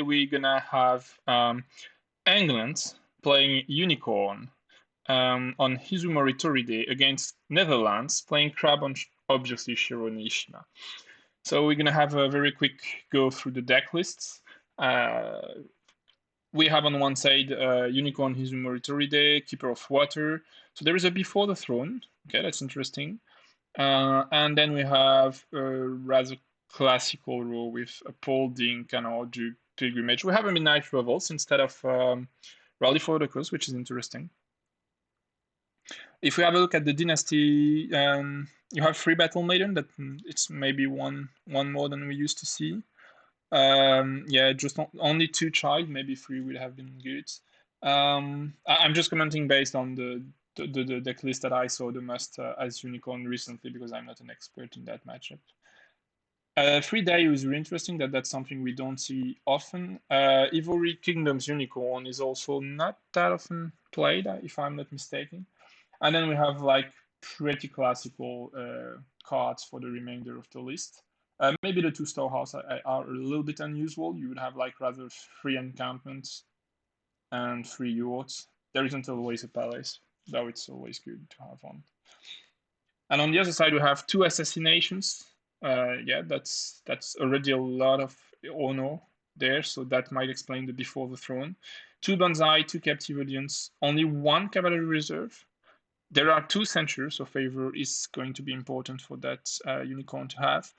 we're gonna have England playing Unicorn on Hizumoritoride against Netherlands playing Crab on obviously Shiro Nishima. So we're gonna have a very quick go through the deck lists. We have on one side Unicorn Hizumoritoride, Keeper of Water. So there is a Before the Throne. Okay, that's interesting. And then we have a rather classical row with a Paul Dink and Ordu Pilgrimage. We have a Midnight Revels instead of Rally for the Cause, which is interesting. If we have a look at the Dynasty, you have 3 Battle Maiden. That it's maybe one more than we used to see. Yeah, just only 2 Child, maybe 3 would have been good. I'm just commenting based on the deck list that I saw the most as Unicorn recently because I'm not an expert in that matchup. 3 Day is really interesting. That's something we don't see often. Ivory Kingdom's Unicorn is also not that often played, if I'm not mistaken. And then we have like pretty classical cards for the remainder of the list. Maybe the 2 Storehouse are a little bit unusual. You would have like rather 3 encampments and 3 yachts. There isn't always a palace, though it's always good to have one. And on the other side, we have 2 assassinations. Yeah, that's already a lot of honor there, so that might explain the Before the Throne. 2 Banzai, 2 Captive Audience, only 1 Cavalry Reserve. There are 2 Censures, so Favor is going to be important for that Unicorn to have.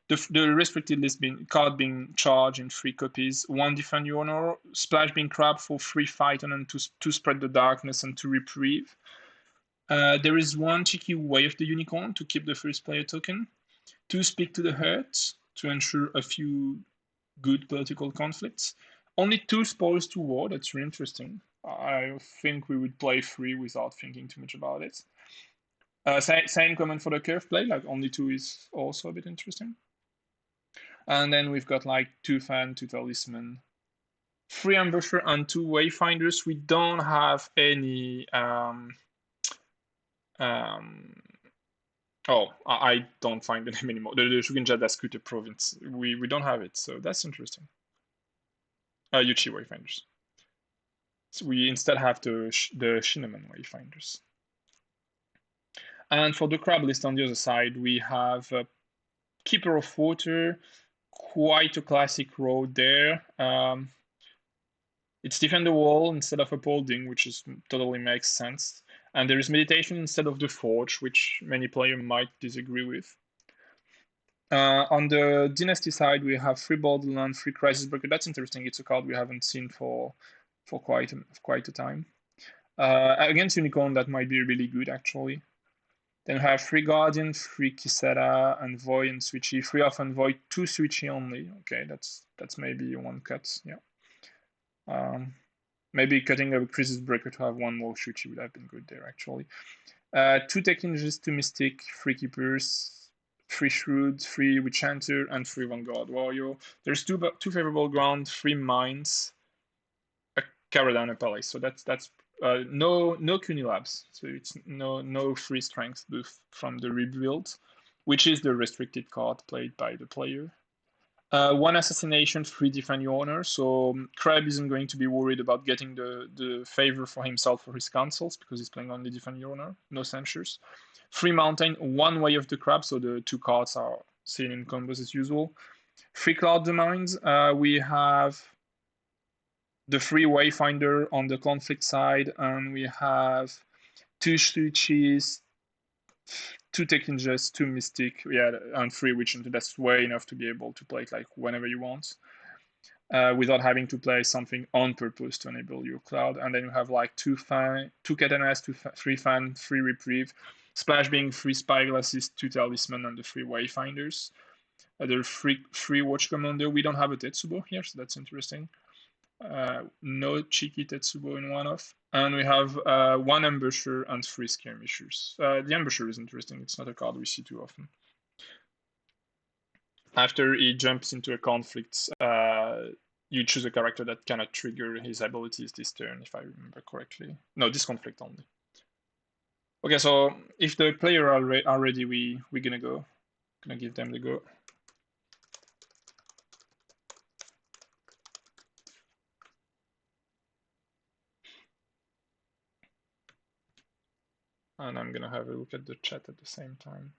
The restricted list card being charged in 3 copies, 1 Defend Your Honor, Splash being Crab for 3 Fight and to Spread the Darkness and to Reprieve. There is 1 cheeky Wave the Unicorn to keep the first player token, 2 Speak to the Hurt to ensure a few good political conflicts, only 2 Spoils to War. That's really interesting. I think we would play 3 without thinking too much about it. Same comment for the curve play, like only 2 is also a bit interesting. And then we've got like 2 Fan, 2 Talisman, 3 Ambusher, and 2 Wayfinders. We don't have any. I don't find the name anymore. The Shugenja Daskuta province. We don't have it, so that's interesting. Yuchi Wayfinders. So we instead have the Shinneman Wayfinders. And for the crab list on the other side, we have Keeper of Water, quite a classic road there. It's Defend the Wall instead of Upholding, which is totally makes sense. And there is Meditation instead of the Forge, which many players might disagree with. On the Dynasty side, we have 3 Borderland, 3 Crisis Breaker. That's interesting. It's a card we haven't seen for quite a time. Against Unicorn, that might be really good, actually. Then we have 3 Guardian, 3 Kisera, Envoy, and Switchy. 3 of Envoy, 2 Switchy only. Okay, that's maybe 1 cut, yeah. Maybe cutting a Crisis Breaker to have 1 more Switchy would have been good there, actually. 2 Tech Ninjas, 2 Mystic, 3 Keepers, 3 Shrewd, 3 Witchanter, and 3 Vanguard Warrior. There's 2 Favorable Ground, 3 Mines, a Caradan, a Palace. So that's no CUNY Labs. So it's no free strength buff from the rebuild, which is the restricted card played by the player. 1 Assassination, 3 Defend Your Honor. So Crab isn't going to be worried about getting the favor for himself for his councils because he's playing only Defend Your Honor, no censures. 3 Mountain, 1 Way of the Crab. So the 2 cards are seen in combos as usual. 3 Cloud Domains. We have the 3 Wayfinder on the conflict side, and we have 2 Switches, 2 Tech Ninjas, 2 Mystic, yeah, and 3 Witch Hunter. That's way enough to be able to play it like whenever you want, without having to play something on purpose to enable your cloud. And then you have like 2 Katanas, 3 Fan, 3 Reprieve, Splash being 3 Spyglasses, 2 Talisman, and the 3 Wayfinders. There are 3 Watch Commander. We don't have a Tetsubo here, so that's interesting. No cheeky Tetsubo in 1-off. And we have 1 Ambusher and 3 Skirmishers. The Ambusher is interesting. It's not a card we see too often. After he jumps into a conflict, you choose a character that cannot trigger his abilities this turn, if I remember correctly. No, this conflict only. Okay, so if the player are ready, we're gonna give them the go. And I'm gonna have a look at the chat at the same time.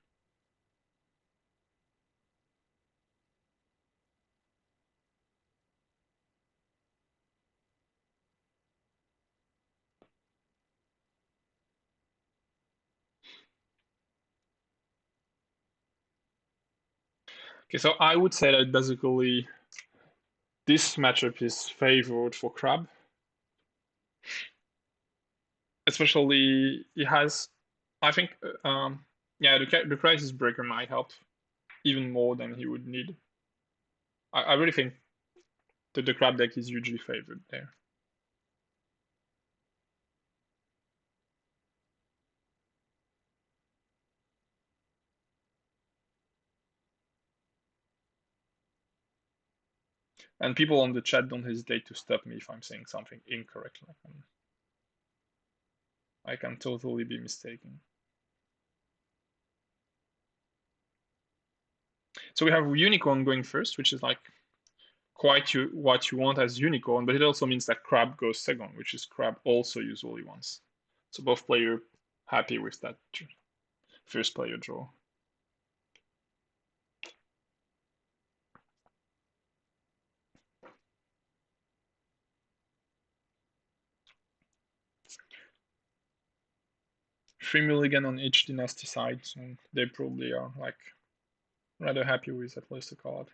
Okay, so I would say that basically this matchup is favored for Crab. Especially, he has, I think, yeah, the Crisis Breaker might help even more than he would need. I really think that the Crab deck is hugely favored there. And people on the chat don't hesitate to stop me if I'm saying something incorrect. I can totally be mistaken. So we have Unicorn going first, which is like quite what you want as Unicorn, but it also means that Crab goes second, which is Crab also usually wants. So both players happy with that first player draw. Three mulligan on each dynasty side, so they probably are like rather happy with at least a card.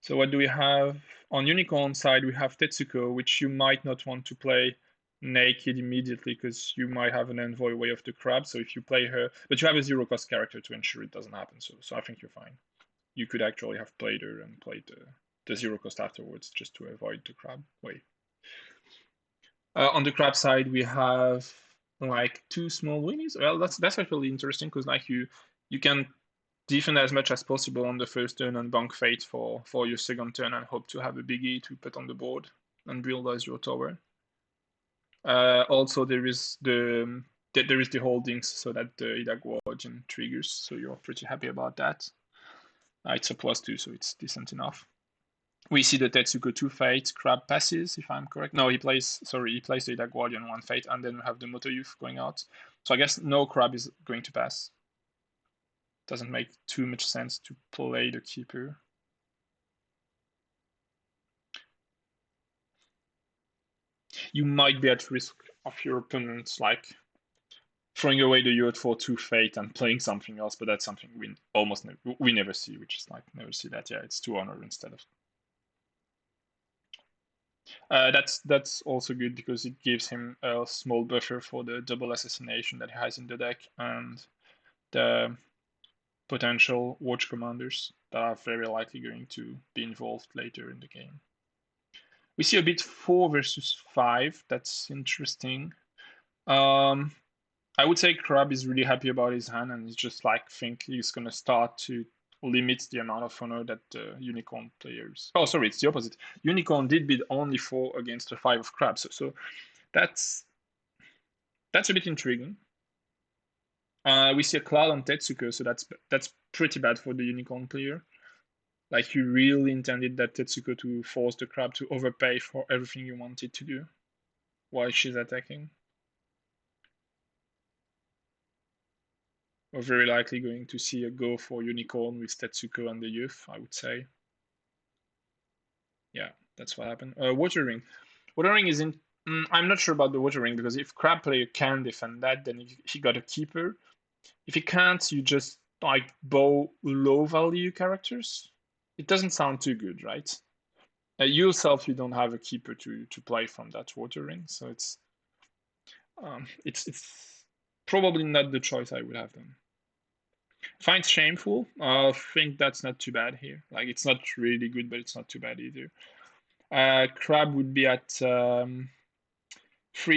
So what do we have? On Unicorn side, we have Tetsuko, which you might not want to play naked immediately because you might have an Envoy Way of the Crab. So if you play her, but you have a zero cost character to ensure it doesn't happen. So I think you're fine. You could actually have played her and played the zero cost afterwards just to avoid the Crab Way. On the Crab side, we have like two small winnies. Well, that's actually interesting because like you can defend as much as possible on the first turn and bank fate for your second turn and hope to have a biggie to put on the board and build as your tower. Also, there is the holdings so that the Ida Guardian triggers, so you're pretty happy about that. It's a +2, so it's decent enough. We see the Tetsuko 2 fate, Crab passes, if I'm correct. No, he plays the Ida Guardian 1 fate, and then we have the Moto Youth going out. So I guess no Crab is going to pass. Doesn't make too much sense to play the Keeper. You might be at risk of your opponents like throwing away the Yacht for 2 fate and playing something else, but that's something we never see, which is like never see that. Yeah, it's 2 honor instead of. That's also good because it gives him a small buffer for the double assassination that he has in the deck and the potential watch commanders that are very likely going to be involved later in the game. We see a bit 4 versus 5. That's interesting. I would say Crab is really happy about his hand and he's just like think he's gonna start to limit the amount of honor that Unicorn players. Oh, sorry, it's the opposite. Unicorn did bid only 4 against the 5 of Crabs, so that's a bit intriguing. We see a Cloud on Tetsuko, so that's pretty bad for the Unicorn player. Like you really intended that Tetsuko to force the Crab to overpay for everything you wanted to do while she's attacking. We're very likely going to see a go for Unicorn with Tetsuko and the Youth, I would say. Yeah, that's what happened. Water Ring. Water Ring is in. I'm not sure about the Water Ring because if Crab player can defend that, then he got a Keeper. If he can't, you just like bow low value characters. It doesn't sound too good, right? Yourself, you don't have a Keeper to play from that Water Ring, so it's probably not the choice I would have done. Finds shameful. I think that's not too bad here. Like it's not really good, but it's not too bad either. Crab would be at 3,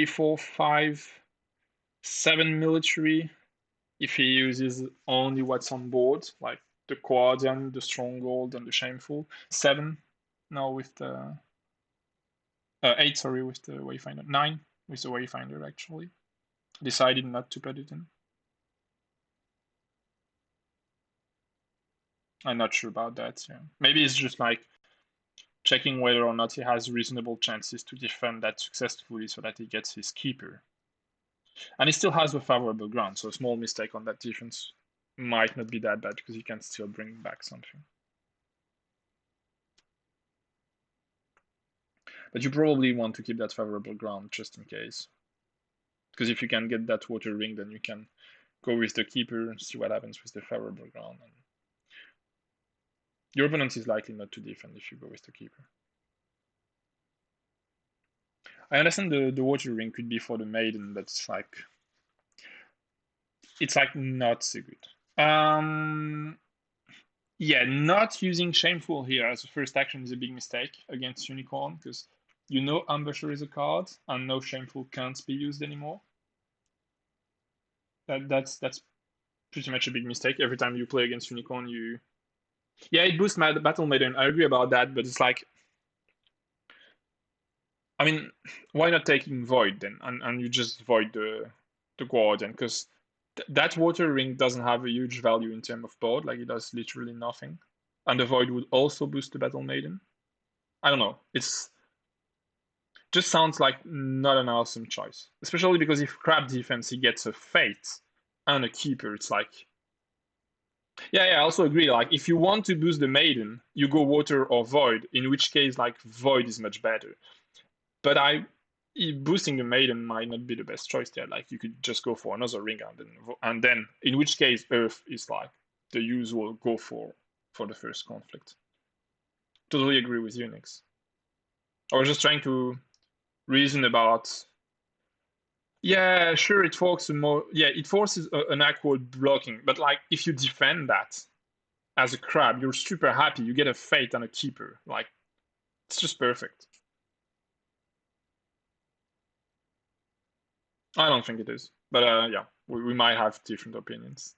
4, 5, 7 military if he uses only what's on board, like the Guardian, the Stronghold, and the Shameful. 7 now with the 8, sorry, with the Wayfinder. 9 with the Wayfinder actually. Decided not to put it in. I'm not sure about that. Yeah. Maybe it's just like checking whether or not he has reasonable chances to defend that successfully so that he gets his Keeper. And he still has the favorable ground, so a small mistake on that defense might not be that bad because he can still bring back something. But you probably want to keep that favorable ground just in case. Because if you can get that water ring, then you can go with the keeper and see what happens with the favorable ground. And your opponent is likely not to defend if you go with the keeper. I understand the water ring could be for the maiden, but it's like not so good. Yeah, not using Shameful here as a first action is a big mistake against Unicorn because you know Ambusher is a card and no Shameful can't be used anymore. That's pretty much a big mistake. Every time you play against Unicorn, yeah, it boosts my Battle Maiden. I agree about that, but it's like, I mean, why not taking Void then and you just void the Guardian because that Water Ring doesn't have a huge value in terms of board. Like it does literally nothing, and the Void would also boost the Battle Maiden. I don't know. It's just sounds like not an awesome choice, especially because if Crab defense he gets a Fate and a Keeper, it's like, yeah, I also agree. Like if you want to boost the Maiden, you go Water or Void. In which case, like Void is much better. But boosting the Maiden might not be the best choice there. Like you could just go for another ring and then in which case Earth is like the usual go for the first conflict. Totally agree with you, Nix. I was just trying to reason about. Yeah, sure, it forces more. Yeah, it forces an awkward blocking, but like if you defend that as a crab, you're super happy. You get a Fate and a keeper. Like it's just perfect. I don't think it is, but yeah, we might have different opinions.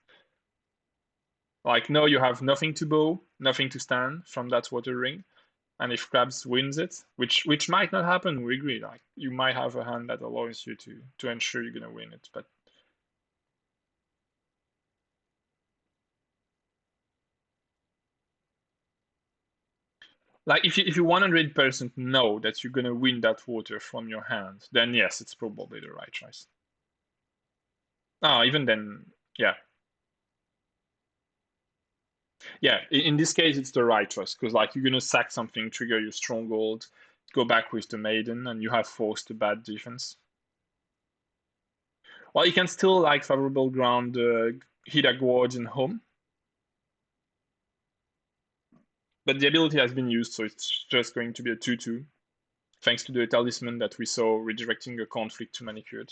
Like no, you have nothing to bow, nothing to stand from that water ring, and if crabs wins it, which might not happen, we agree. Like you might have a hand that allows you to ensure you're gonna win it, but like if you 100% know that you're gonna win that water from your hand, then yes, it's probably the right choice. Oh, even then, yeah, yeah. In this case, it's the right choice because like you're gonna sack something, trigger your stronghold, go back with the maiden, and you have forced a bad defense. Well, you can still like favorable ground hit a guardian home, but the ability has been used, so it's just going to be a 2/2, thanks to the talisman that we saw redirecting a conflict to manicured.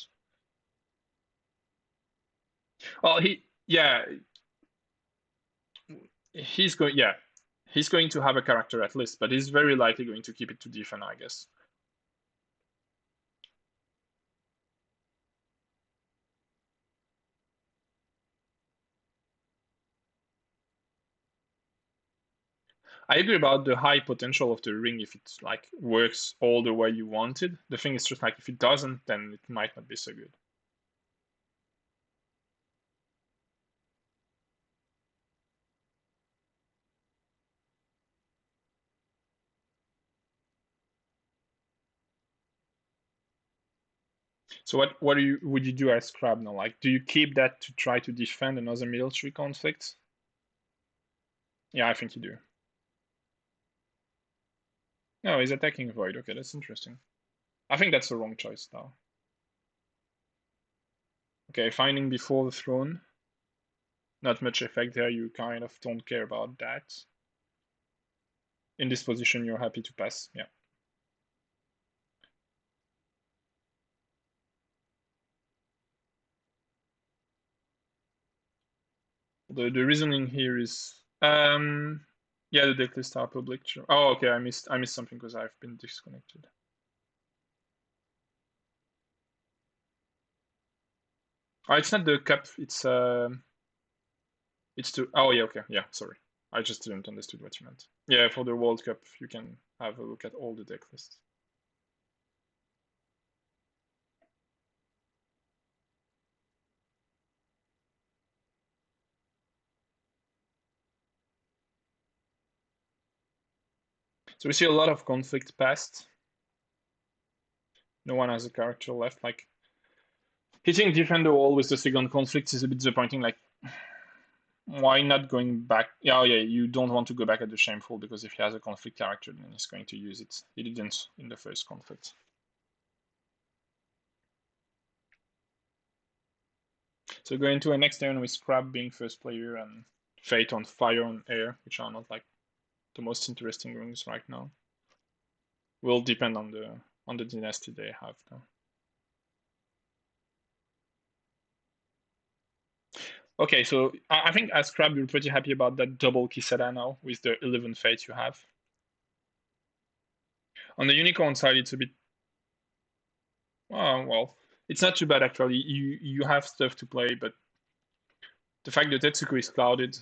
Well, yeah, yeah, he's going to have a character at least, but he's very likely going to keep it to defend, I guess. I agree about the high potential of the ring if it like works all the way you wanted. The thing is just like if it doesn't, then it might not be so good. So what would you do as Crab now? Like, do you keep that to try to defend another military conflict? Yeah, I think you do. No, he's attacking Void. Okay, that's interesting. I think that's the wrong choice now. Okay, finding before the throne. Not much effect there. You kind of don't care about that. In this position, you're happy to pass. Yeah. The reasoning here is yeah, the decklists are public. Sure. Oh, okay. I missed something because I've been disconnected. Oh, it's not the cup. It's to. Oh yeah. Okay. Yeah. Sorry. I just didn't understood what you meant. Yeah, for the World Cup, you can have a look at all the deck lists. So we see a lot of conflict past. No one has a character left. Like Hitting defender wall with the second conflict is a bit disappointing. Like, why not going back? Yeah, oh yeah, you don't want to go back at the shameful because if he has a conflict character, then he's going to use it. He didn't in the first conflict. So going to a next turn with Crab being first player and Fate on fire on air, which are not like the most interesting rings right now. Will depend on the dynasty they have though. Okay, so I think as Crab, you're pretty happy about that double Kisada now with the 11 Fate you have. On the Unicorn side, it's a bit. Oh, well, it's not too bad actually. You have stuff to play, but the fact that Tetsuko is clouded,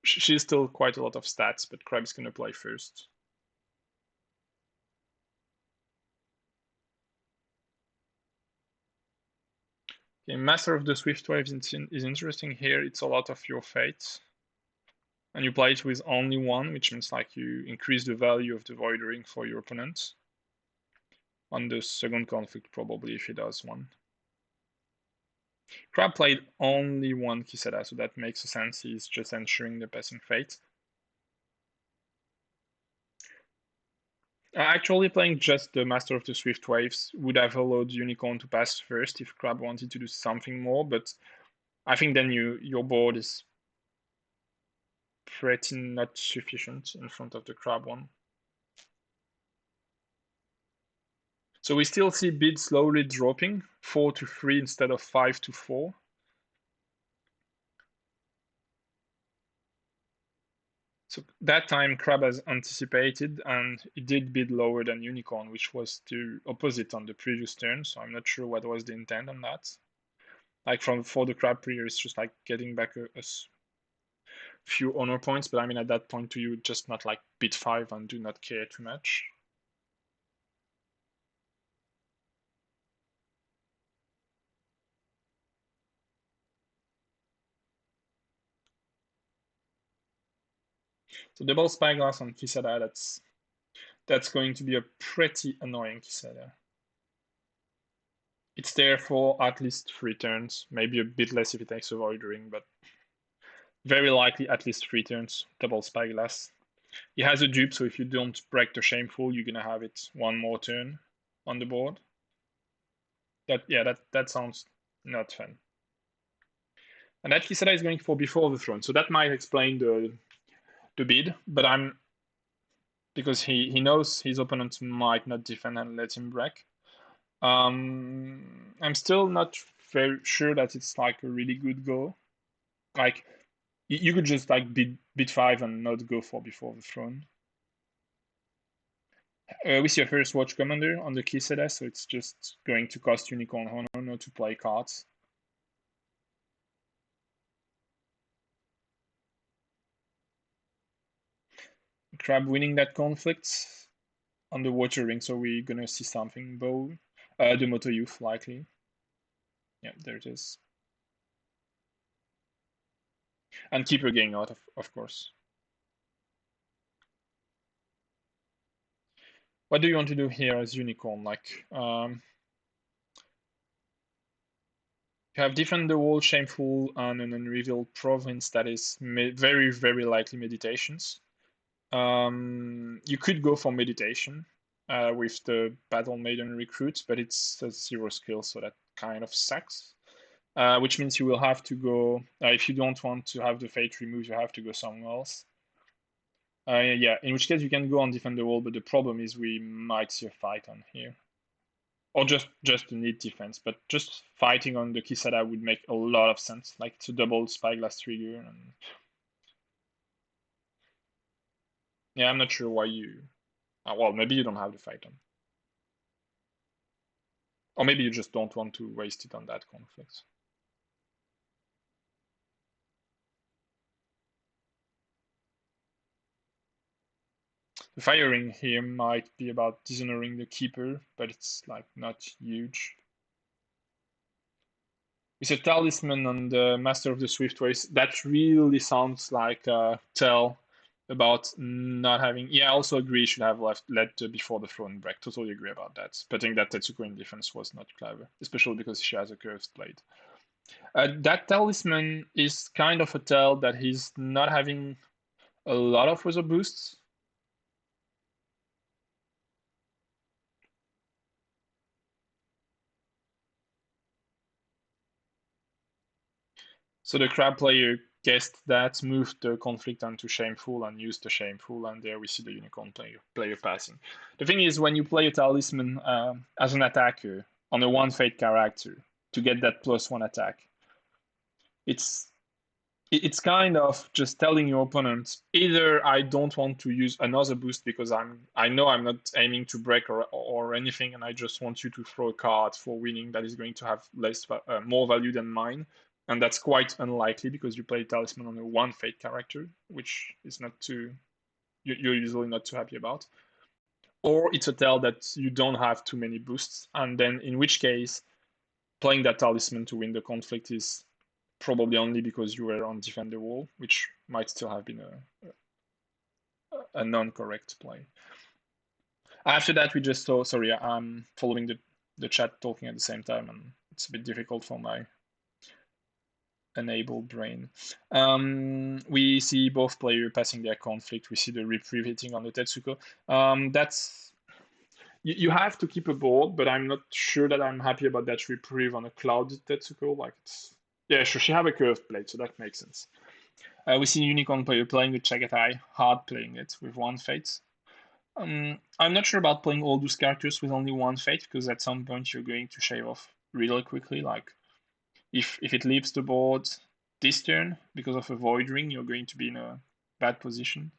she's still quite a lot of stats, but Crab's gonna play first. Okay, Master of the Swift Waves is interesting here. It's a lot of your Fate. And you play it with only one, which means like you increase the value of the Void Ring for your opponent. On the second conflict, probably, if he does one. Crab played only one Kisada, so that makes sense. He's just ensuring the passing Fate. Actually, playing just the Master of the Swift Waves would have allowed Unicorn to pass first if Crab wanted to do something more, but I think then your board is pretty not sufficient in front of the Crab one. So we still see bid slowly dropping, 4 to 3 instead of 5 to 4. So that time Crab has anticipated and it did bid lower than Unicorn, which was the opposite on the previous turn. So I'm not sure what was the intent on that. Like for the Crab player, it's just like getting back a few honor points, but I mean at that point to you just not like bid 5 and do not care too much. So double spyglass on Kisada, that's going to be a pretty annoying Kisada. It's there for at least 3 turns, maybe a bit less if it takes a Void Ring, but very likely at least 3 turns, double spyglass. He has a dupe, so if you don't break the shameful, you're gonna have it one more turn on the board. That sounds not fun. And that Kisada is going for before the throne, so that might explain the bid, but because he knows his opponent might not defend and let him break. I'm still not very sure that it's like a really good go. Like you could just like bid 5 and not go for before the throne. We see a first watch commander on the Kisada, so it's just going to cost Unicorn Honor not to play cards. Crab winning that conflict on the water ring, so we're gonna see something bow. The Moto Youth likely. Yeah, there it is. And Keeper getting out, of course. What do you want to do here as Unicorn? Like, you have Defend the Wall, Shameful, and an Unrevealed Province that is very, very likely Meditations. You could go for Meditation with the Battle Maiden Recruit, but it's a 0 skill, so that kind of sucks. Which means you will have to go, if you don't want to have the Fate removed, you have to go somewhere else. Yeah, in which case you can go on Defend the Wall, but the problem is we might see a fight on here. Or just a need defense, but just fighting on the Kisada would make a lot of sense. Like it's a double Spyglass trigger. And yeah, I'm not sure why you... well, maybe you don't have the fight on. Or maybe you just don't want to waste it on that conflict. The firing here might be about dishonoring the Keeper, but it's like not huge. With a Talisman on the Master of the Swift Ways, that really sounds like a tell about not having. Yeah, I also agree. Should have led before the throne break. Totally agree about that. Putting that Tetsuko in defense was not clever, especially because she has a curved blade. That talisman is kind of a tell that he's not having a lot of weather boosts. So the crab player guessed that, moved the conflict onto shameful, and used the shameful, and there we see the unicorn player passing. The thing is, when you play a talisman as an attacker on a one fate character to get that +1 attack, it's it's kind of just telling your opponent either I don't want to use another boost because I know I'm not aiming to break or anything, and I just want you to throw a card for winning that is going to have more value than mine, and that's quite unlikely because you play talisman on a one fate character, which is not too you're usually not too happy about. Or it's a tell that you don't have too many boosts, and then in which case playing that talisman to win the conflict is probably only because you were on defend the wall, which might still have been a non-correct play. After that, we just saw. Sorry, I'm following the chat talking at the same time, and it's a bit difficult for my enabled brain. We see both players passing their conflict. We see the reprieve hitting on the Tetsuko. That's you have to keep a board, but I'm not sure that I'm happy about that reprieve on a clouded Tetsuko. Like it's yeah, sure, she have a curved blade, so that makes sense. We see Unicorn player playing with Chagatai, hard playing it with one fate. I'm not sure about playing all those characters with only one fate, because at some point you're going to shave off really quickly. Like, if it leaves the board this turn because of a Void Ring, you're going to be in a bad position.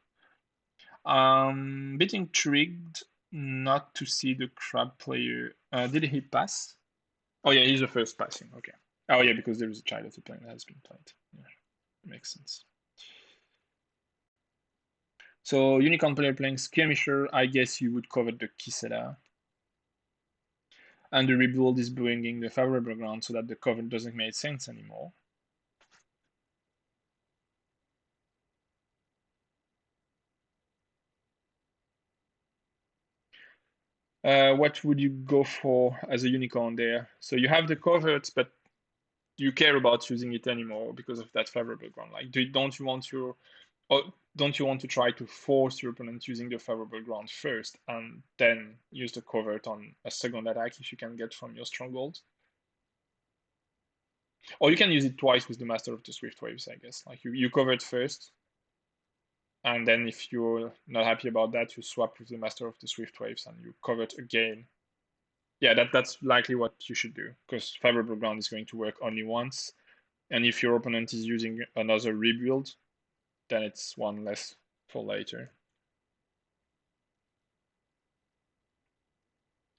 Bit intrigued not to see the crab player. Did he pass? Oh yeah, he's the first passing. Okay. Oh yeah, because there is a child of the plane that has been played. Yeah, makes sense. So Unicorn player playing Skirmisher, I guess you would cover the Kisela. And the rebuild is bringing the favorable ground so that the cover doesn't make sense anymore. What would you go for as a unicorn there? So you have the covert, but you care about using it anymore because of that favorable ground. Like, don't you want your, or don't you want to try to force your opponent using the favorable ground first and then use the covert on a second attack if you can get from your stronghold? Or you can use it twice with the Master of the Swift Waves, I guess. Like you cover it first, and then if you're not happy about that, you swap with the Master of the Swift Waves and you cover it again. Yeah, that's likely what you should do, because favorable ground is going to work only once, and if your opponent is using another rebuild, then it's one less for later.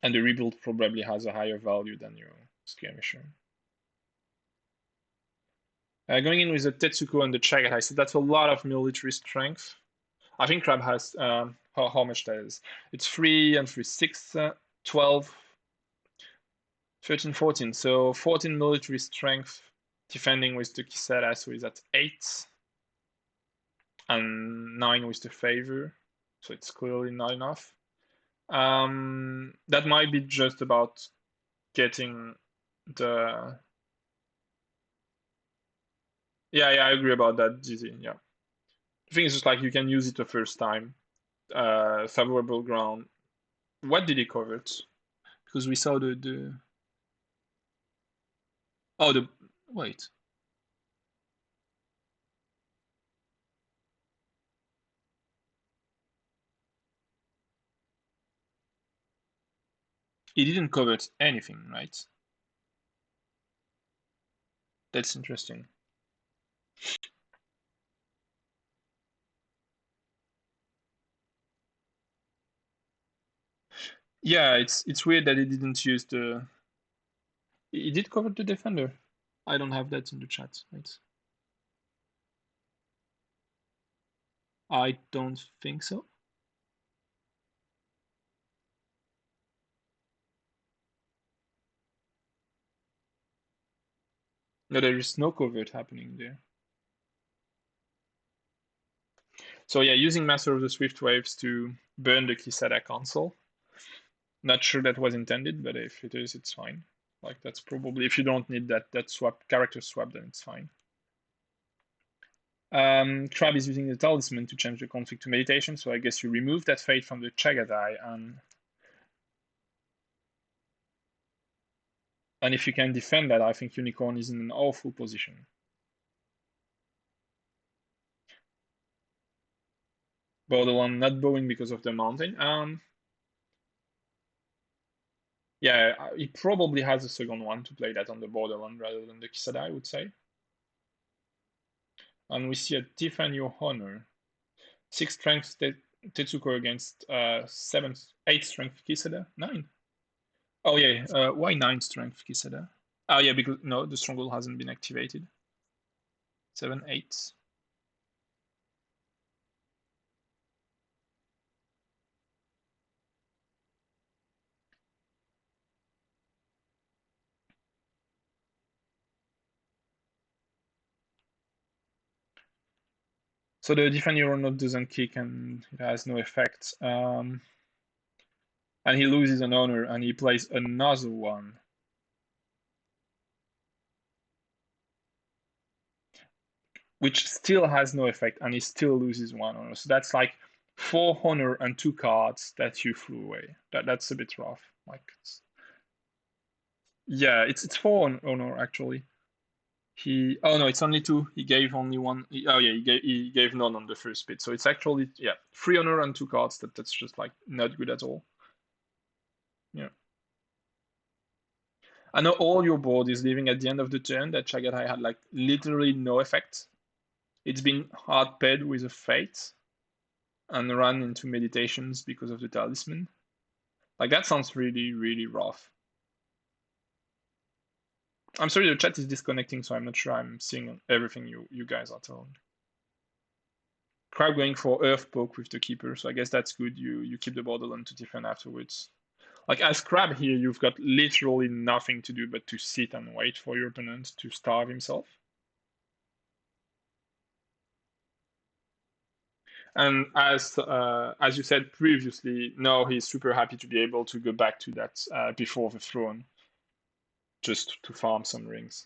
And the rebuild probably has a higher value than your skirmisher. Going in with the Tetsuko and the Chagatai, so that's a lot of military strength. I think Crab has how much that is. It's 3 and 3, 6, 12, 13, 14. So 14 military strength defending with the Kisara, so he's at 8. And 9 with the favor. So it's clearly not enough. That might be just about getting the. Yeah, I agree about that, Dizzy. Yeah. The thing is just like you can use it the first time. Favorable ground. What did he cover it? Because we saw the. Oh, the. Wait. He didn't cover anything, right? That's interesting. Yeah, it's weird that he didn't use the. He did cover the defender. I don't have that in the chat. Right? I don't think so. No, there is no covert happening there. So yeah, using Master of the Swift Waves to burn the Kisada console. Not sure that was intended, but if it is, it's fine. Like that's probably if you don't need that swap character swap, then it's fine. Crab is using the talisman to change the conflict to meditation, so I guess you remove that fate from the Chagadai, and if you can defend that, I think Unicorn is in an awful position. Borderland not bowing because of the mountain. Yeah, he probably has a second one to play that on the Borderland rather than the Kisada, I would say. And we see a Defend Your Honor. 6 strength Tetsuko against 8 strength Kisada. 9. Oh yeah, why 9 strength Kisada? Oh yeah, because no, the stronghold hasn't been activated. 7, 8. So the Defend Your Honor doesn't kick and it has no effect. And he loses an honor and he plays another one. Which still has no effect, and he still loses 1 honor. So that's like 4 honor and 2 cards that you threw away. That's a bit rough. Like, yeah, it's 4 honor actually. Oh no, it's only 2. He gave only 1. Oh yeah, he gave none on the first bit. So it's actually 3 honor and 2 cards. That's just like not good at all. Yeah. I know all your board is leaving at the end of the turn. That Chagatai had like literally no effect. It's been hard paid with a fate and run into meditations because of the talisman. Like that sounds really, really rough. I'm sorry, the chat is disconnecting, so I'm not sure I'm seeing everything you guys are telling. Crab going for Earth Poke with the Keeper, so I guess that's good. You keep the Borderland to defend afterwards. Like as Crab here, you've got literally nothing to do but to sit and wait for your opponent to starve himself. And as you said previously, no, he's super happy to be able to go back to that before the throne, just to farm some rings.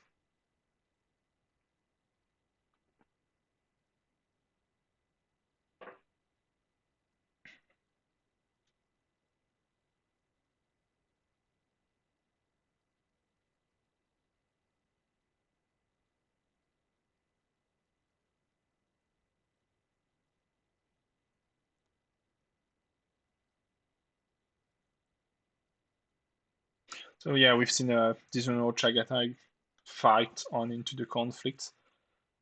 So yeah, we've seen a dishonorable Chagatai fight on into the conflict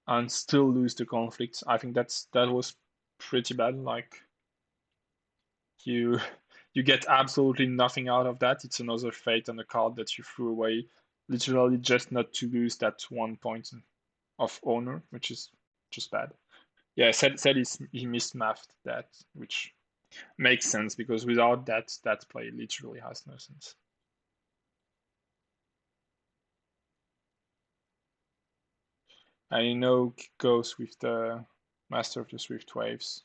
and still lose the conflict. I think that was pretty bad. Like you you get absolutely nothing out of that. It's another fate on a card that you threw away, literally just not to lose that 1 point of honor, which is just bad. Yeah, said he mismathed that, which makes sense because without that play literally has no sense. I know goes with the Master of the Swift Waves.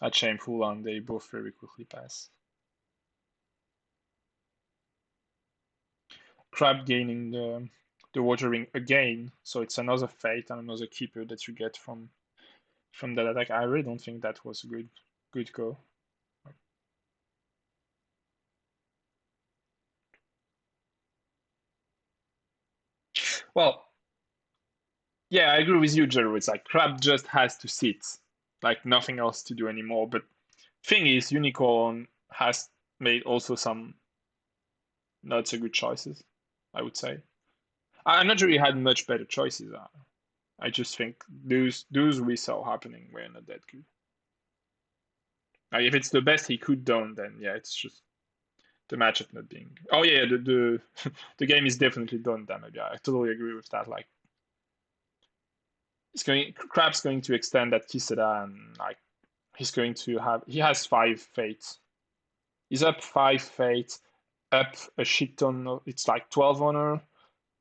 At Shameful, and they both very quickly pass. Crab gaining the Water Ring again, so it's another fate and another keeper that you get from that attack. I really don't think that was a good go. Well, yeah, I agree with you, Jero. It's like Crab just has to sit, like nothing else to do anymore. But thing is, Unicorn has made also some not so good choices, I would say. I'm not sure he had much better choices. I just think those we saw happening were not that good. Like if it's the best he could done, then yeah, it's just the matchup not being. Oh yeah, the game is definitely done damage. Yeah, I totally agree with that. Like Crab's going to extend that Kisada and like he has 5 fates. He's up 5 fates, up a shit ton. It's like 12 honor,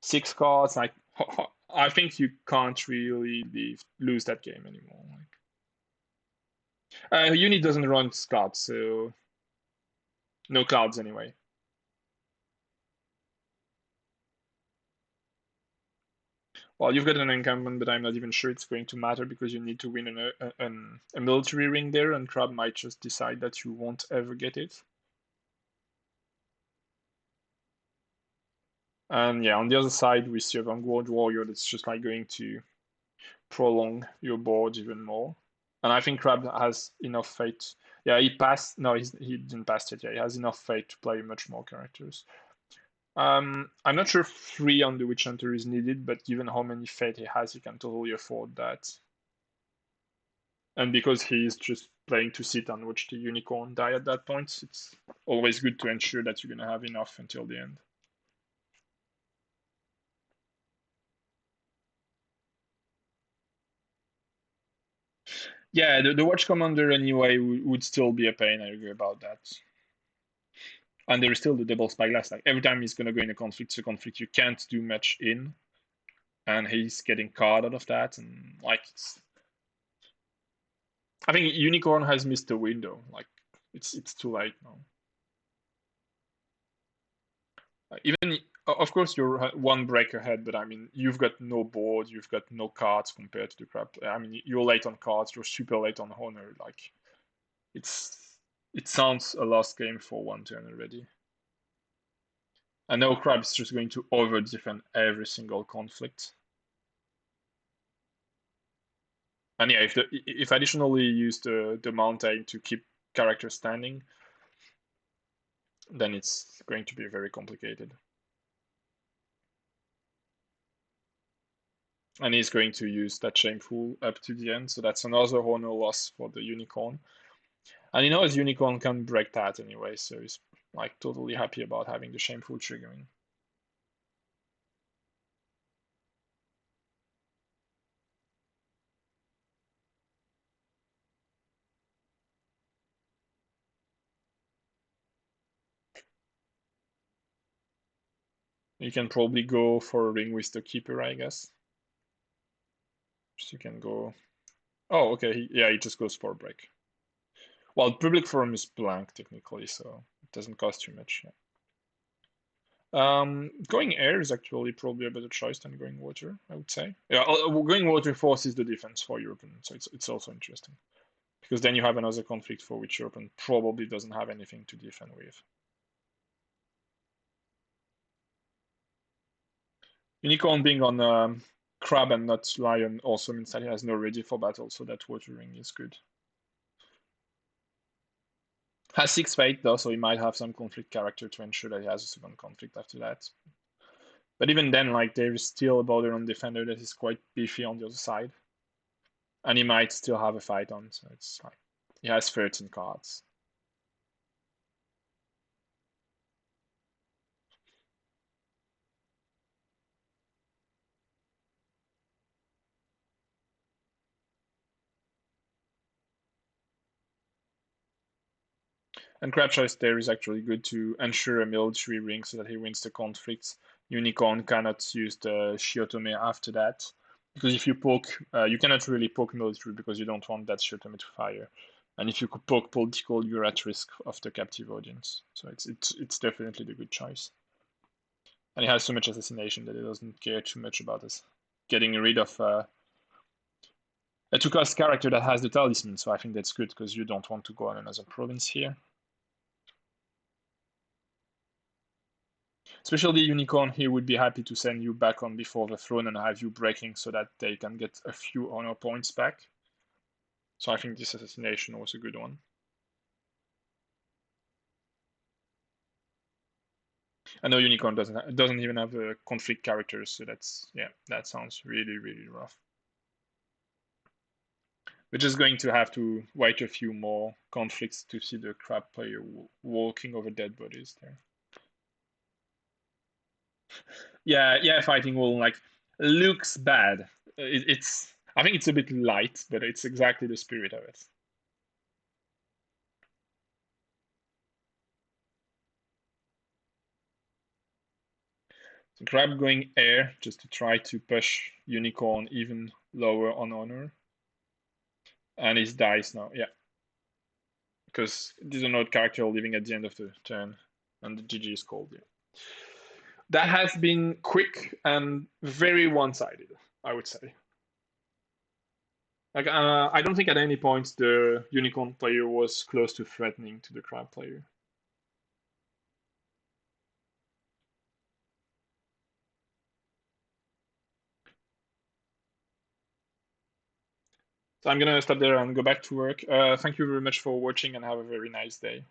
6 cards. Like I think you can't really lose that game anymore. Unit doesn't run clouds, so no clouds anyway. Well, you've got an encampment, but I'm not even sure it's going to matter because you need to win a military ring there, and Crab might just decide that you won't ever get it. And yeah, on the other side, we see a Vanguard Warrior that's just like going to prolong your board even more. And I think Crab has enough fate. Yeah, he passed. No, he didn't pass it. Yeah, he has enough fate to play much more characters. I'm not sure 3 on the Witch Hunter is needed, but given how many fate he has, he can totally afford that. And because he's just playing to sit and watch the unicorn die at that point, it's always good to ensure that you're going to have enough until the end. Yeah, the watch commander anyway would still be a pain. I agree about that. And there is still the double spyglass. Like every time he's going to go in a conflict, it's a conflict you can't do much in, and he's getting caught out of that. And like, I think unicorn has missed the window. Like, it's too late now. Even of course you're one break ahead, but I mean you've got no board, you've got no cards compared to the crab. I mean you're late on cards, you're super late on honor. Like it's it sounds a lost game for one turn already. And now crab is just going to over defend every single conflict. And yeah, if additionally you use the mountain to keep characters standing, then it's going to be very complicated. And he's going to use that shameful up to the end, so that's another honor loss for the unicorn. And he knows unicorn can break that anyway, so he's like totally happy about having the shameful triggering. You can probably go for a ring with the keeper, I guess. So you can go. Oh, okay. Yeah, he just goes for a break. Well, public forum is blank technically, so it doesn't cost you much. Yeah. Going air is actually probably a better choice than going water, I would say. Yeah, going water forces the defense for your opponent, so it's also interesting because then you have another conflict for which your opponent probably doesn't have anything to defend with. Unicorn being on crab and not lion also means that he has no ready for battle, so that watering is good. Has 6 fate though, so he might have some conflict character to ensure that he has a second conflict after that. But even then, like there is still a border on defender that is quite beefy on the other side. And he might still have a fight on, so it's like he has 13 cards. And Crab Choice there is actually good to ensure a military ring so that he wins the conflicts. Unicorn cannot use the Shiotome after that. Because if you poke, you cannot really poke military because you don't want that Shiotome to fire. And if you could poke political, you're at risk of the captive audience. So it's definitely the good choice. And he has so much assassination that he doesn't care too much about this. Getting rid of a 2-cost character that has the talisman, so I think that's good because you don't want to go on another province here. Especially Unicorn here would be happy to send you back on before the throne and have you breaking so that they can get a few honor points back. So I think this assassination was a good one. I know Unicorn doesn't even have a conflict characters, so that sounds really rough. We're just going to have to wait a few more conflicts to see the crab player walking over dead bodies there. Yeah, fighting will like looks bad. It's I think it's a bit light, but it's exactly the spirit of it. Crab going air just to try to push unicorn even lower on honor. And it dies now, yeah. Because there's a node character living at the end of the turn, and the GG is called, yeah. That has been quick and very one-sided, I would say. Like, I don't think at any point the unicorn player was close to threatening to the crab player. So I'm gonna stop there and go back to work. Thank you very much for watching and have a very nice day.